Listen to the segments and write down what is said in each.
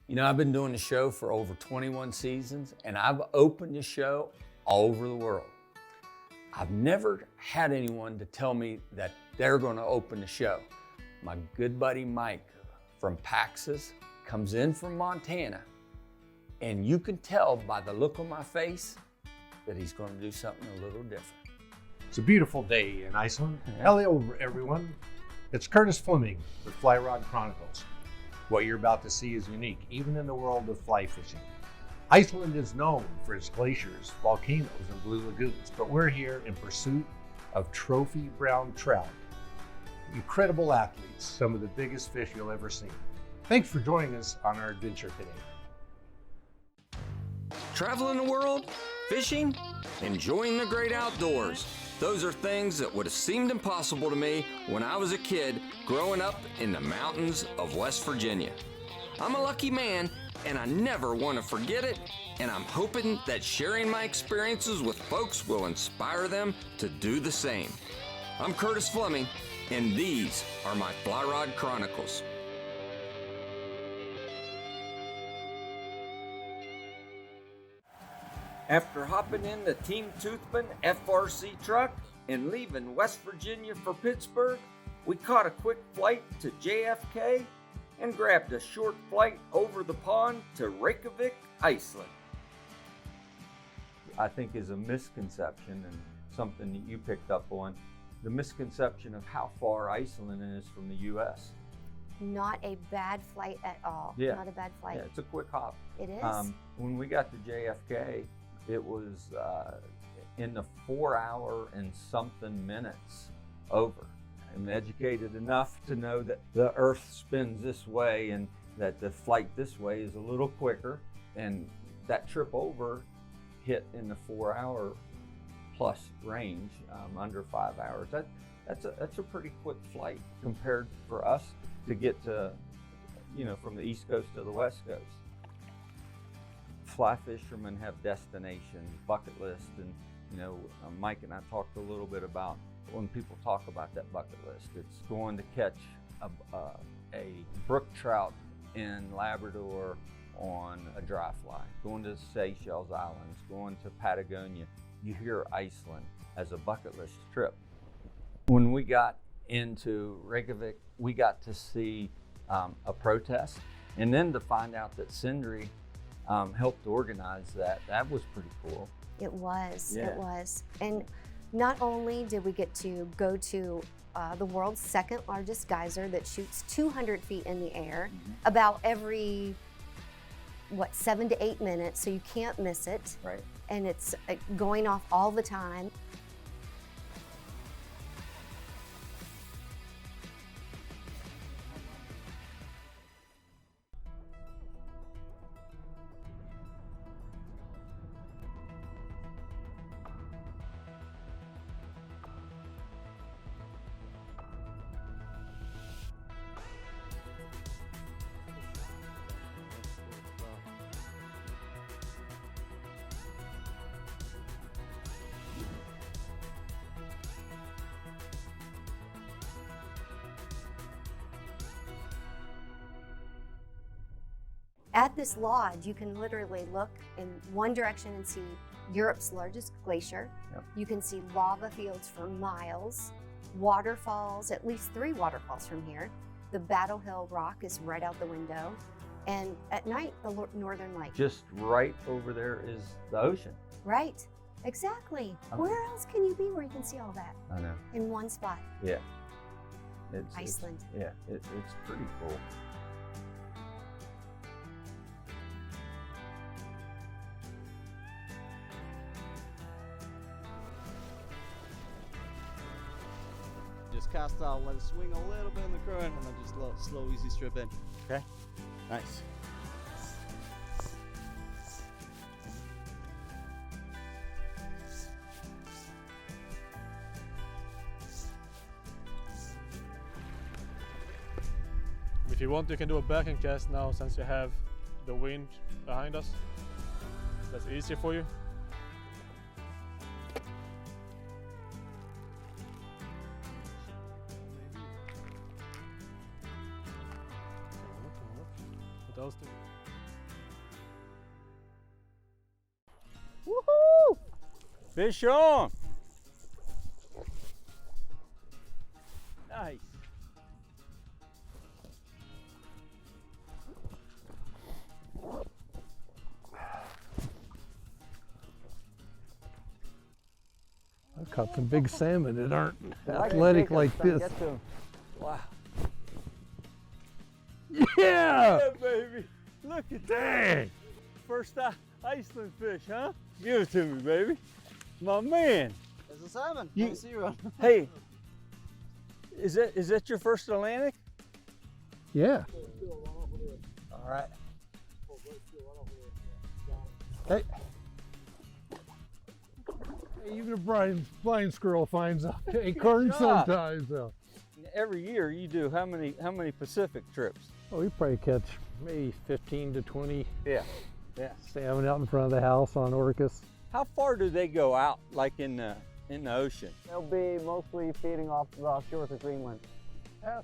You know, I've been doing the show for over 21 seasons, and I've opened the show all over the world. I've never had anyone to tell me that they're going to open the show. My good buddy Mike from Paxos comes in from Montana, and you can tell by the look on my face that he's going to do something a little different. It's a beautiful day in Iceland. Hello, everyone. It's Curtis Fleming with Fly Rod Chronicles. What you're about to see is unique, even in the world of fly fishing. Iceland is known for its glaciers, volcanoes, and blue lagoons, but we're here in pursuit of trophy brown trout. Incredible athletes, some of the biggest fish you'll ever see. Thanks for joining us on our adventure today. Traveling the world, fishing, enjoying the great outdoors. Those are things that would have seemed impossible to me when I was a kid growing up in the mountains of West Virginia. I'm a lucky man, and I never want to forget it, and I'm hoping that sharing my experiences with folks will inspire them to do the same. I'm Curtis Fleming, and these are my Fly Rod Chronicles. After hopping in the Team Toothman FRC truck and leaving West Virginia for Pittsburgh, we caught a quick flight to JFK and grabbed a short flight over the pond to Reykjavik, Iceland. I think is a misconception and something that you picked up on, the misconception of how far Iceland is from the U.S. Not a bad flight at all. Yeah. Not a bad flight. Yeah, it's a quick hop. It is. When we got to JFK, it was in the 4 hour and something minutes over. I'm educated enough to know that the Earth spins this way and that the flight this way is a little quicker, and that trip over hit in the 4 hour plus range, under 5 hours. That's a pretty quick flight compared for us to get to, from the East Coast to the West Coast. Fly fishermen have destinations, bucket lists, and Mike and I talked a little bit about when people talk about that bucket list. It's going to catch a brook trout in Labrador on a dry fly, going to Seychelles Islands, going to Patagonia. You hear Iceland as a bucket list trip. When we got into Reykjavik, we got to see a protest, and then to find out that Sindri helped organize that. That was pretty cool. It was. Yeah. It was. And not only did we get to go to the world's second largest geyser that shoots 200 feet in the air, about every 7 to 8 minutes, so you can't miss it. Right. And it's going off all the time. At this lodge, you can literally look in one direction and see Europe's largest glacier. Yep. You can see lava fields for miles, waterfalls, at least 3 waterfalls from here. The Battle Hill Rock is right out the window. And at night, the Northern Lights. Just right over there is the ocean. Right, exactly. Okay. Where else can you be where you can see all that I know. in one spot? Yeah. It's Iceland. It's pretty cool. Just cast out, let it swing a little bit in the current, and then just slow, easy strip in. Okay? Nice. If you want, you can do a backhand cast now since you have the wind behind us. That's easier for you. What else do we Fish on. Nice. I've caught some big salmon that aren't athletic like this. Wow. Yeah! Yeah, baby. Look at that. Dang! First Iceland fish, huh? Give it to me, baby. My man. There's a salmon. You- I see one. Hey, is that your first Atlantic? Yeah. All right. Hey. Even a blind squirrel finds a Kerns job. sometimes. So. Every year you do how many Pacific trips? Oh, we probably catch maybe 15 to 20 Yeah. Yeah. salmon out in front of the house on Orcas. How far do they go out, like in the ocean? They'll be mostly feeding off the shores of Greenland.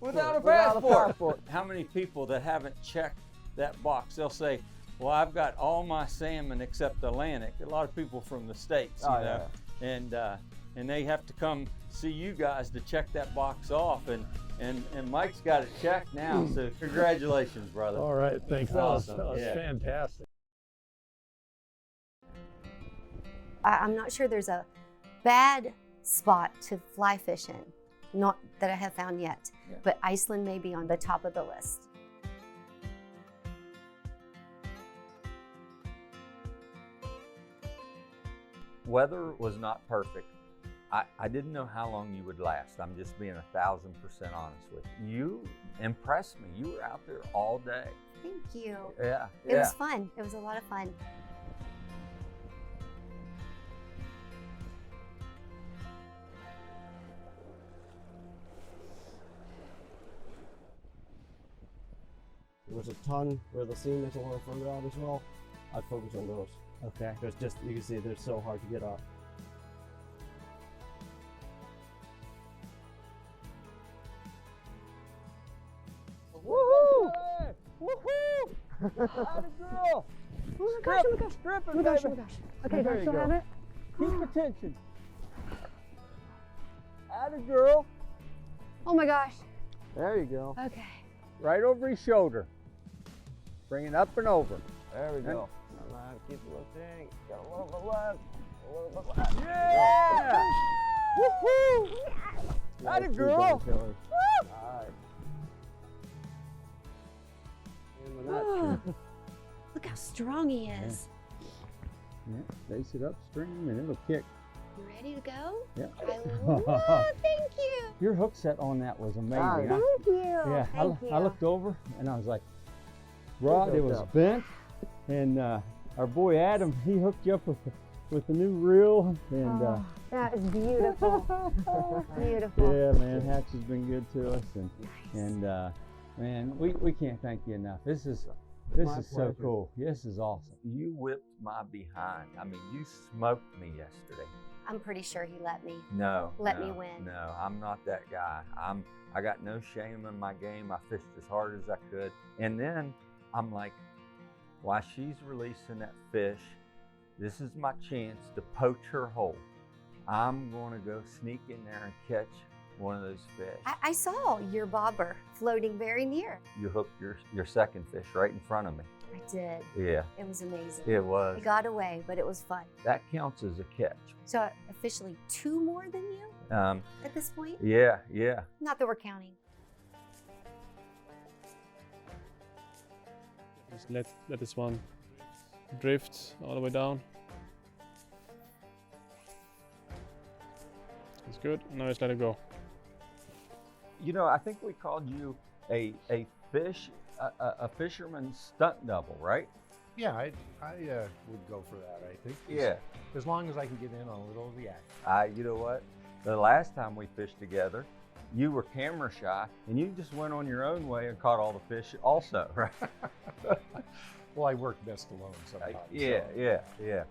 Without a Without a passport. passport. How many people that haven't checked that box? They'll say, "Well, I've got all my salmon except Atlantic." A lot of people from the States, you Oh, know, and they have to come see you guys to check that box off, and Mike's got it checked now. So congratulations, brother. All right, thanks. Awesome. That was Yeah. fantastic. I'm not sure there's a bad spot to fly fish in, not that I have found yet, Yeah. but Iceland may be on the top of the list. Weather was not perfect. I didn't know how long you would last. I'm just being 1,000% honest with you. You impressed me. You were out there all day. Thank you. Yeah. It was fun. It was a lot of fun. There's a ton where the seam is a little further out as well. I'd focus on those. Okay. There's just, you can see they're so hard to get up. Woohoo! Woohoo! Atta girl! Oh my gosh, oh my gosh. Strip it, Oh my gosh, oh baby. my gosh. Okay, do There I you still go. have it? Keep attention. Atta girl. Oh my gosh. There you go. Okay. Right over his shoulder. Bring it up and over. There we go. go. Alright, keep looking. Got a little bit left. A little bit left. Yeah! Woohoo! Atta Nice, girl. good job, Shelly. Woo! Alright. In the nut. Look how strong he is. Yeah, lace it up, string, and it'll kick. You ready to go? Yeah. Thank you. Your hook set on that was amazing. Nice. Thank you. Yeah, Thank you. I looked over and I was like, Rod, it was bent, and our boy Adam, he hooked you up with a new reel, and Oh, that is beautiful. Beautiful. yeah, man, Hatch has been good to us, and man, we can't thank you enough. This is My so pleasure. cool. This is awesome. You whipped my behind. I mean, you smoked me yesterday. I'm pretty sure he let me. No, Let no, me win. No, I'm not that guy. I got no shame in my game. I fished as hard as I could, and then I'm like, while she's releasing that fish, this is my chance to poach her whole. I'm going to go sneak in there and catch one of those fish. I saw your bobber floating very near. You hooked your second fish right in front of me. I did. Yeah, It was amazing. it was. He got away, but it was fun. That counts as a catch. So officially 2 more than you at this point? Yeah. Not that we're counting. Just let this one drift all the way down. It's good. Now just let it go. You know, I think we called you a fisherman's stunt double, right? Yeah, I would go for that, I think. Yeah. As long as I can get in on a little of the action. You know what? The last time we fished together, you were camera shy and you just went on your own way and caught all the fish also, right? Well, I work best alone sometimes. Yeah.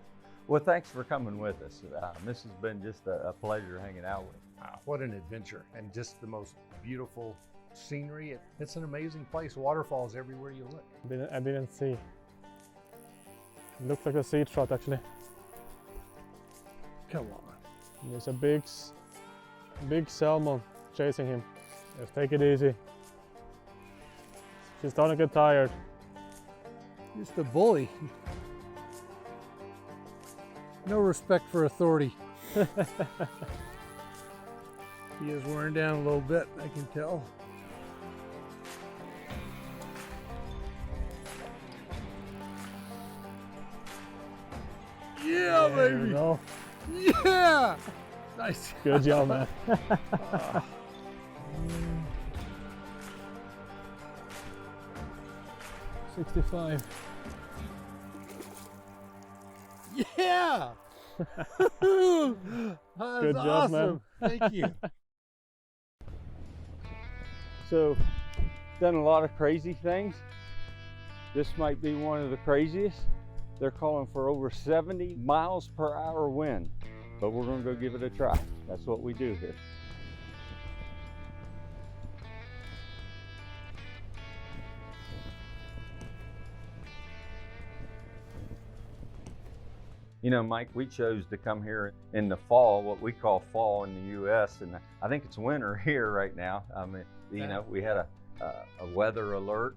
Well, thanks for coming with us. This has been just a pleasure hanging out with you. What an adventure, and just the most beautiful scenery. It's an amazing place. Waterfalls everywhere you look. I didn't see. It looked like a sea trout actually. Come on. And there's a big salmon chasing him. Just take it easy. She's starting to get tired. Just a bully. No respect for authority. He is wearing down a little bit, I can tell. Yeah, There we baby. go. Yeah. Nice. Good job, man. 65. Yeah. That's Good job, awesome. man. Thank you. So, done a lot of crazy things. This might be one of the craziest. They're calling for over 70 miles per hour wind, but we're gonna go give it a try. That's what we do here. You know, Mike, we chose to come here in the fall, what we call fall in the U.S., and I think it's winter here right now. I mean, you know, we had a weather alert.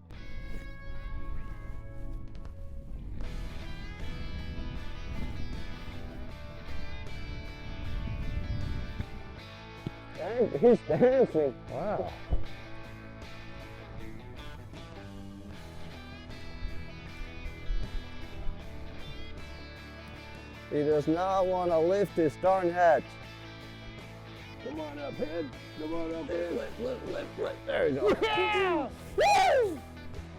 He's dancing. Wow. He does not want to lift his darn hatch. Come on up, head. Come on up, head. Lift. There you go. Yeah! Woo!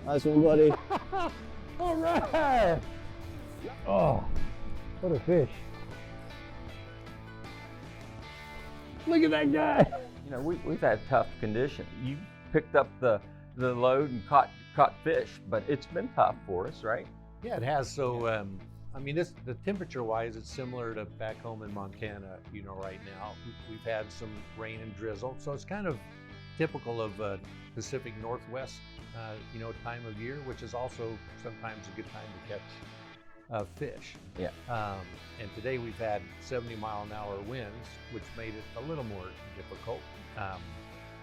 Nice one, buddy. All right. Oh, what a fish. Look at that guy. You know, we've had tough conditions. You picked up the load and caught fish, but it's been tough for us, right? Yeah, it has. So, I mean, the temperature-wise, it's similar to back home in Montana. You know, right now we've had some rain and drizzle, so it's kind of typical of Pacific Northwest, you know, time of year, which is also sometimes a good time to catch fish. Yeah. And today we've had 70-mile-an-hour winds, which made it a little more difficult.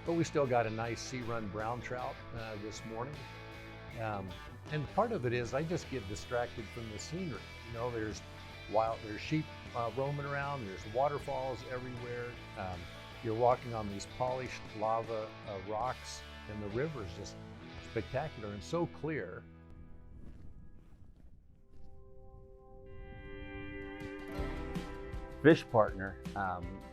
But we still got a nice sea-run brown trout this morning. And part of it is I just get distracted from the scenery. You know, there's sheep roaming around, there's waterfalls everywhere. You're walking on these polished lava rocks, and the river's just spectacular and so clear. Fish partner,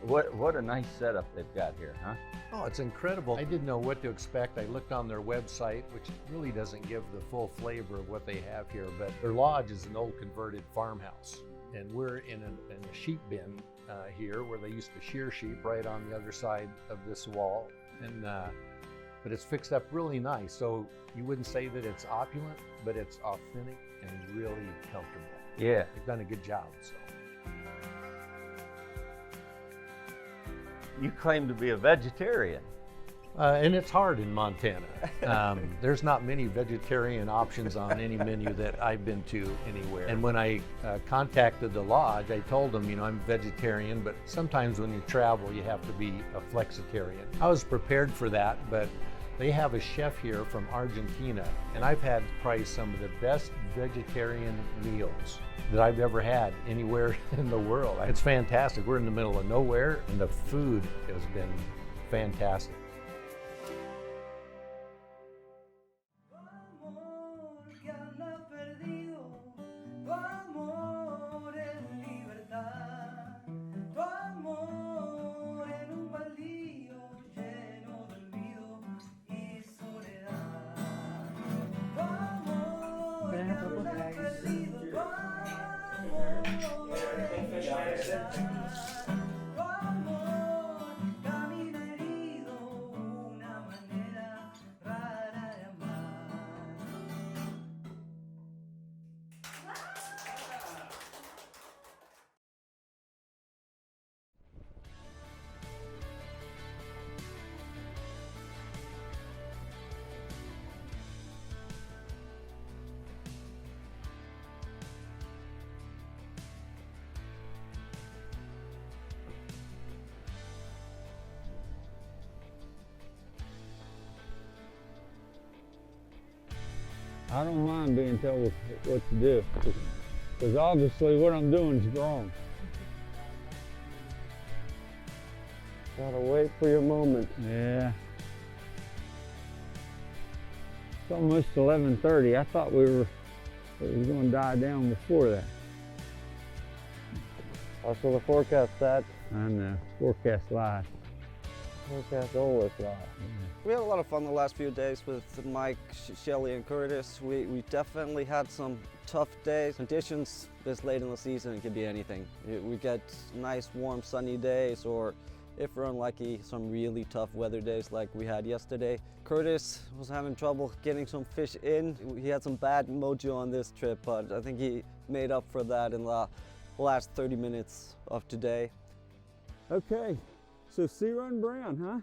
what a nice setup they've got here, huh? Oh, it's incredible. I didn't know what to expect. I looked on their website, which really doesn't give the full flavor of what they have here, but their lodge is an old converted farmhouse. And we're in a sheep bin here where they used to shear sheep right on the other side of this wall. And but it's fixed up really nice. So you wouldn't say that it's opulent, but it's authentic and really comfortable. Yeah. They've done a good job, so. You claim to be a vegetarian. And it's hard in Montana. There's not many vegetarian options on any menu that I've been to anywhere. And when I contacted the lodge, I told them, you know, I'm vegetarian, but sometimes when you travel, you have to be a flexitarian. I was prepared for that, but they have a chef here from Argentina, and I've had probably some of the best vegetarian meals that I've ever had anywhere in the world. It's fantastic. We're in the middle of nowhere, and the food has been fantastic. I don't mind being told what to do, because obviously what I'm doing is wrong. Gotta wait for your moment. Yeah. It's almost 11:30. I thought it was going to die down before that. That's what the forecast said. I know. Forecast lies. Forecast always lies. We had a lot of fun the last few days with Mike, Shelly, and Curtis. We definitely had some tough days. Conditions this late in the season, it could be anything. We get nice, warm, sunny days, or if we're unlucky, some really tough weather days like we had yesterday. Curtis was having trouble getting some fish in. He had some bad mojo on this trip, but I think he made up for that in the last 30 minutes of today. Okay, so Sea Run Brown, huh?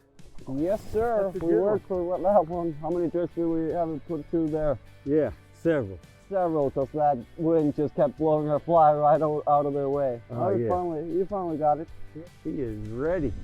Yes, sir. We worked for that one. How many trips do we have put through there? Yeah, several. Several, because that wind just kept blowing our fly right out of their way. Oh, yeah. You finally got it. He is ready.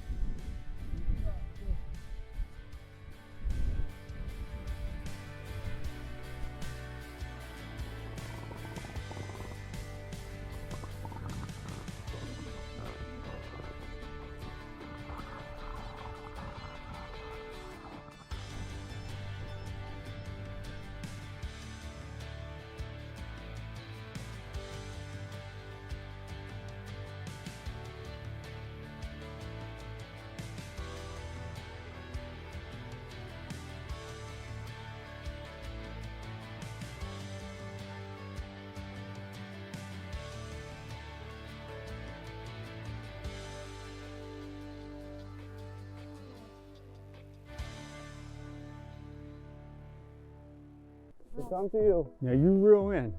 It's on to you. Now you reel in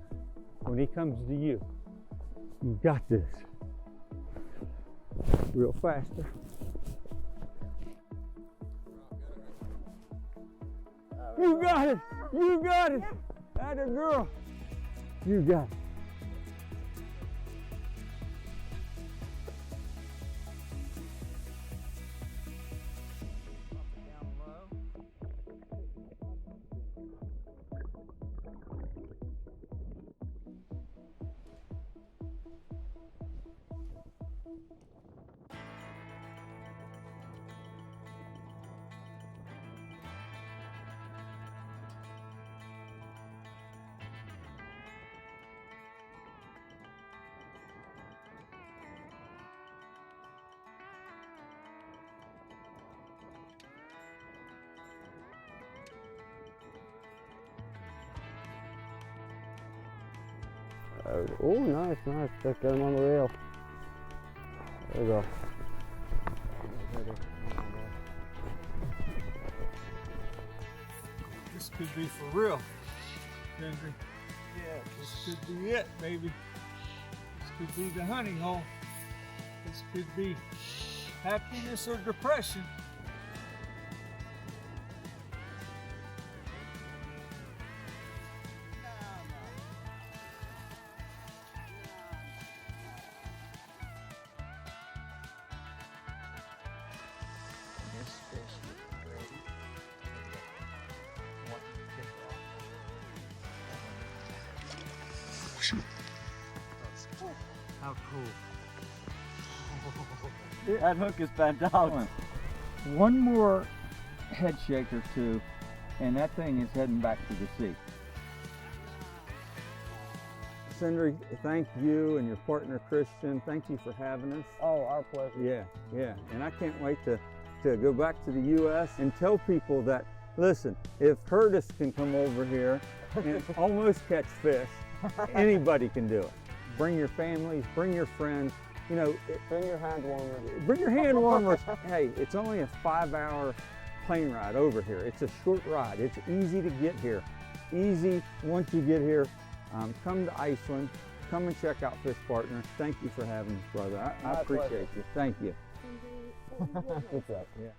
when he comes to you. You got this. Real faster. You got it! You got it! Atta girl! You got it. Oh, nice. Just get him on the reel. There we go. This could be for real, Henry. Yeah, this could be it, baby. This could be the hunting hole. This could be happiness or depression. How cool. That hook is bent out. One more head shake or two, and that thing is heading back to the sea. Sindri, thank you and your partner Christian. Thank you for having us. Oh, our pleasure. Yeah. And I can't wait to go back to the U.S. and tell people that, listen, if Curtis can come over here and almost catch fish, anybody can do it. Bring your families, bring your friends, bring your hand warmers. Bring your hand warmers. Hey, it's only a 5-hour plane ride over here. It's a short ride. It's easy to get here. Easy once you get here. Come to Iceland. Come and check out Fish Partner. Thank you for having us, brother. I appreciate you. Thank you. Good job. Yeah.